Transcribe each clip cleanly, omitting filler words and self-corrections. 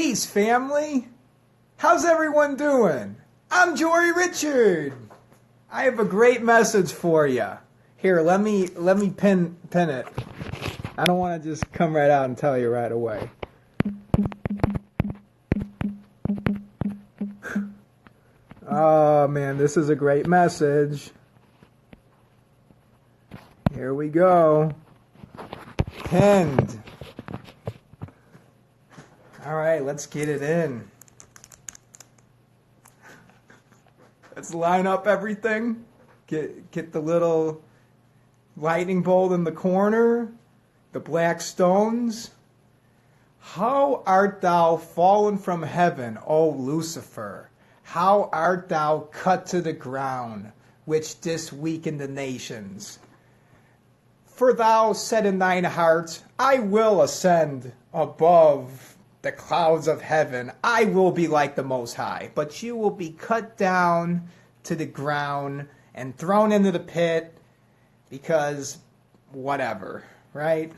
Peace, family. How's everyone doing? I'm Jory Richard. I have a great message for you. Here, let me pin it. I don't want to just come right out and tell you right away. Oh man, this is a great message. Here we go. Pinned. All right, let's get it in. Let's line up everything. Get the little lightning bolt in the corner, the black stones. How art thou fallen from heaven, O Lucifer? How art thou cut to the ground, which didst weaken the nations? For thou said in thine heart, I will ascend above the clouds of heaven. I will be like the Most High. But you will be cut down to the ground and thrown into the pit because whatever, right?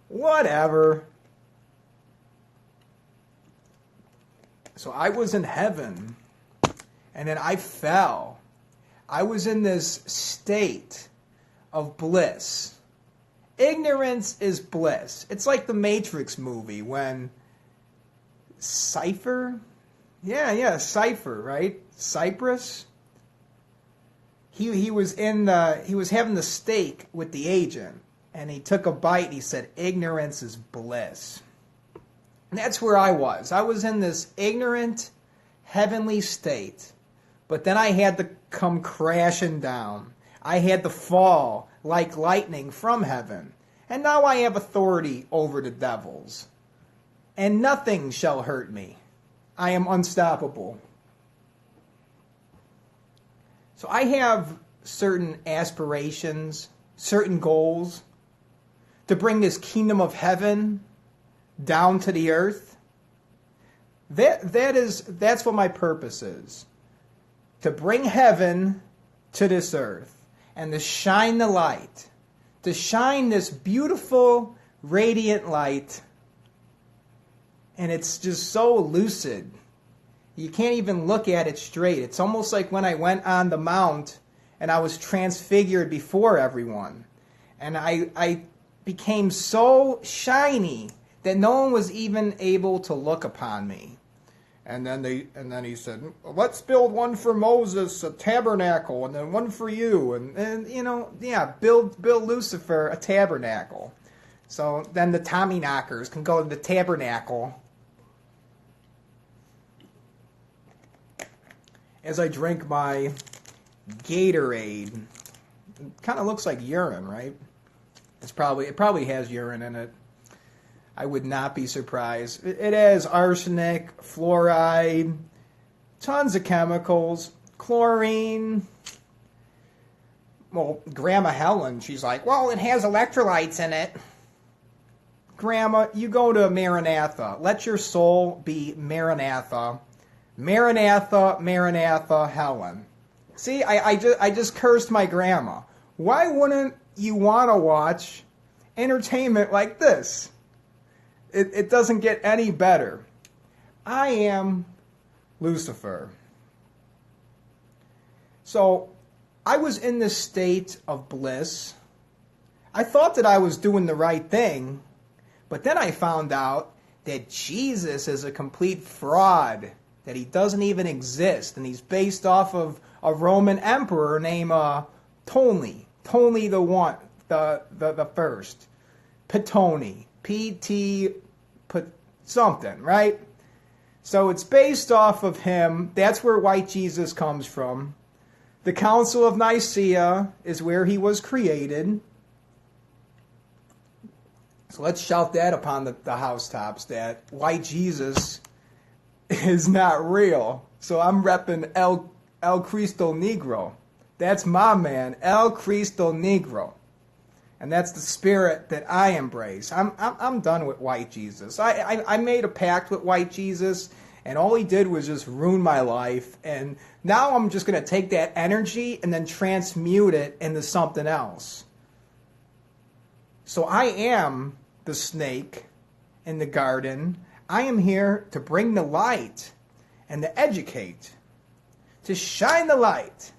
Whatever. So I was in heaven, and then I fell. I was in this state of bliss. Ignorance is bliss. It's like the Matrix movie when Cypher, right? Cypress. He was having the steak with the agent, and he took a bite and he said, ignorance is bliss. And that's where I was. I was in this ignorant, heavenly state, but then I had to come crashing down. I had to fall like lightning from heaven. And now I have authority over the devils. And nothing shall hurt me. I am unstoppable. So I have certain aspirations, certain goals to bring this kingdom of heaven down to the earth. That's what my purpose is. To bring heaven to this earth and to shine the light. To shine this beautiful, radiant light. And it's just so lucid. You can't even look at it straight. It's almost like when I went on the mount and I was transfigured before everyone. And I became so shiny that no one was even able to look upon me. And then he said, let's build one for Moses, a tabernacle, and then one for you. And build Lucifer a tabernacle. So then the Tommy knockers can go to the tabernacle. As I drink my Gatorade, it kind of looks like urine, right? It probably has urine in it. I would not be surprised. It has arsenic, fluoride, tons of chemicals, chlorine. Well, Grandma Helen, she's like, well, it has electrolytes in it. Grandma, you go to Maranatha. Let your soul be Maranatha. Maranatha, Maranatha, Helen. See, I just cursed my grandma. Why wouldn't you want to watch entertainment like this? It doesn't get any better. I am Lucifer. So, I was in this state of bliss. I thought that I was doing the right thing, but then I found out that Jesus is a complete fraud, that he doesn't even exist, and he's based off of a Roman emperor named Ptolemy the first. Ptolemy. P-T something, right? So it's based off of him. That's where white Jesus comes from. The Council of Nicaea is where he was created. So let's shout that upon the housetops, that white Jesus is not real. So I'm repping El Cristo Negro. That's my man, El Cristo Negro. And that's the spirit that I embrace. I'm done with white Jesus. I made a pact with white Jesus, and all he did was just ruin my life. And now I'm just going to take that energy and then transmute it into something else. So I am the snake in the garden. I am here to bring the light and to educate, to shine the light.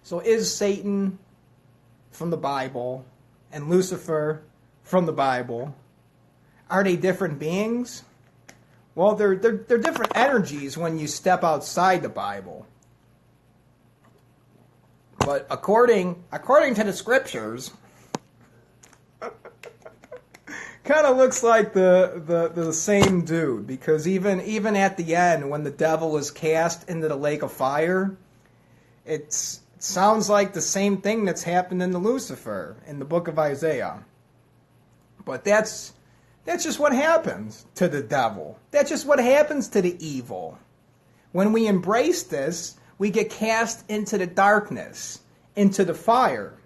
So is Satan from the Bible and Lucifer from the Bible? Are they different beings? Well, they're different energies when you step outside the Bible. But according to the scriptures, kind of looks like the same dude, because even at the end when the devil is cast into the lake of fire, it sounds like the same thing that's happened in the Lucifer in the book of Isaiah. But that's just what happens to the devil. That's just what happens to the evil. When we embrace this, we get cast into the darkness, into the fire.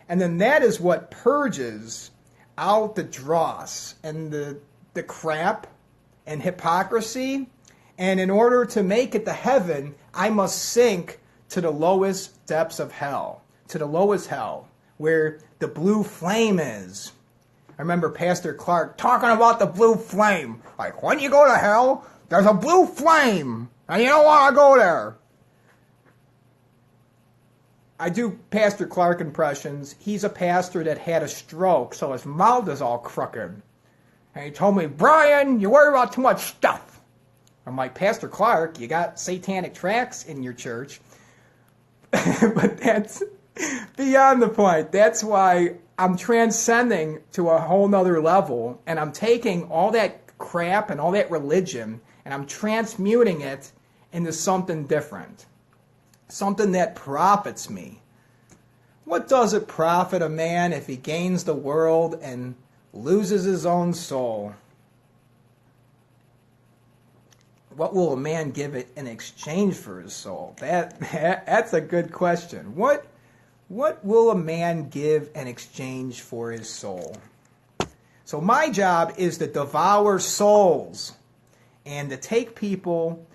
And then that is what purges out the dross and the crap and hypocrisy. And in order to make it to heaven, I must sink to the lowest depths of hell, to the lowest hell, where the blue flame is. I remember Pastor Clark talking about the blue flame. Like, when you go to hell, there's a blue flame, and you don't want to go there. I do Pastor Clark impressions. He's a pastor that had a stroke, so his mouth is all crooked. And he told me, Brian, you worry about too much stuff. I'm like, Pastor Clark, you got satanic tracts in your church. But that's beyond the point. That's why I'm transcending to a whole nother level, and I'm taking all that crap and all that religion, and I'm transmuting it into something different. Something that profits me. What does it profit a man if he gains the world and loses his own soul? What will a man give it in exchange for his soul? That's a good question. What will a man give in exchange for his soul? So my job is to devour souls and to take people,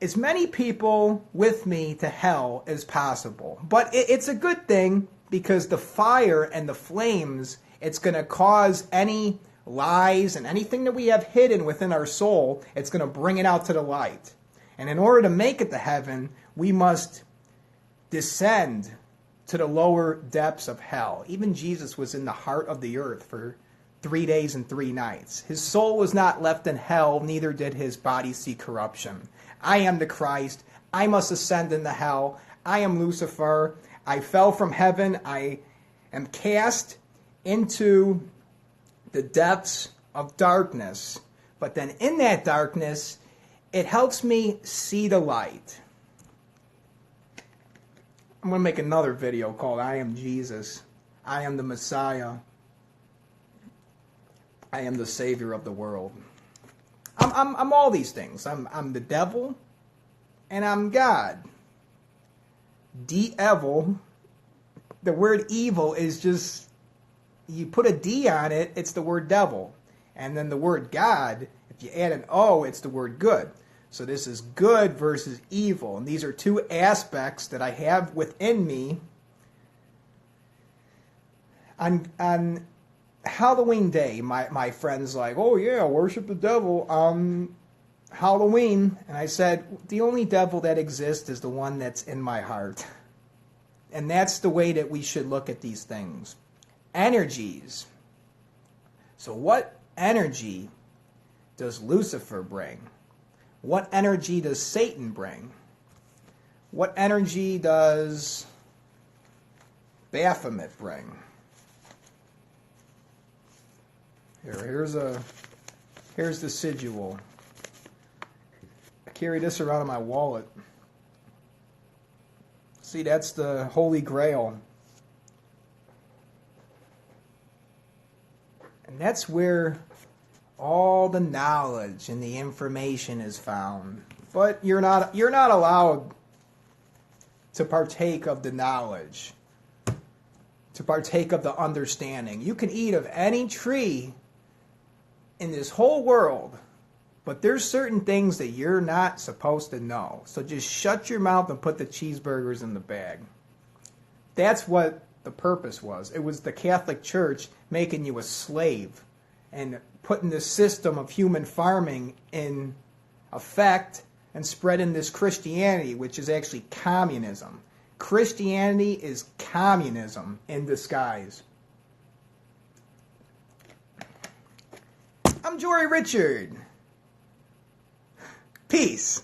as many people with me to hell as possible. But it's a good thing, because the fire and the flames, it's going to cause any lies and anything that we have hidden within our soul, it's going to bring it out to the light. And in order to make it to heaven, we must descend to the lower depths of hell. Even Jesus was in the heart of the earth for 3 days and 3 nights. His soul was not left in hell, neither did his body see corruption. I am the Christ. I must ascend into hell. I am Lucifer. I fell from heaven. I am cast into the depths of darkness. But then in that darkness, it helps me see the light. I'm going to make another video called I Am Jesus. I am the Messiah. I am the Savior of the world. I'm all these things. I'm the devil, and I'm God. De-evil. The word evil is just, you put a D on it, it's the word devil. And then the word God, if you add an O, it's the word good. So this is good versus evil. And these are two aspects that I have within me. On Halloween Day, my friends like, oh yeah, worship the devil on Halloween. And I said, the only devil that exists is the one that's in my heart. And that's the way that we should look at these things. Energies. So what energy does Lucifer bring? What energy does Satan bring? What energy does Baphomet bring? Here's the sigil. I carry this around in my wallet. See, that's the Holy Grail. And that's where all the knowledge and the information is found. But you're not allowed to partake of the knowledge, to partake of the understanding. You can eat of any tree in this whole world, but there's certain things that you're not supposed to know. So just shut your mouth and put the cheeseburgers in the bag. That's what the purpose was. It was the Catholic Church making you a slave and putting this system of human farming in effect and spreading this Christianity, which is actually communism. Christianity is communism in disguise. I'm Jory Richard. Peace.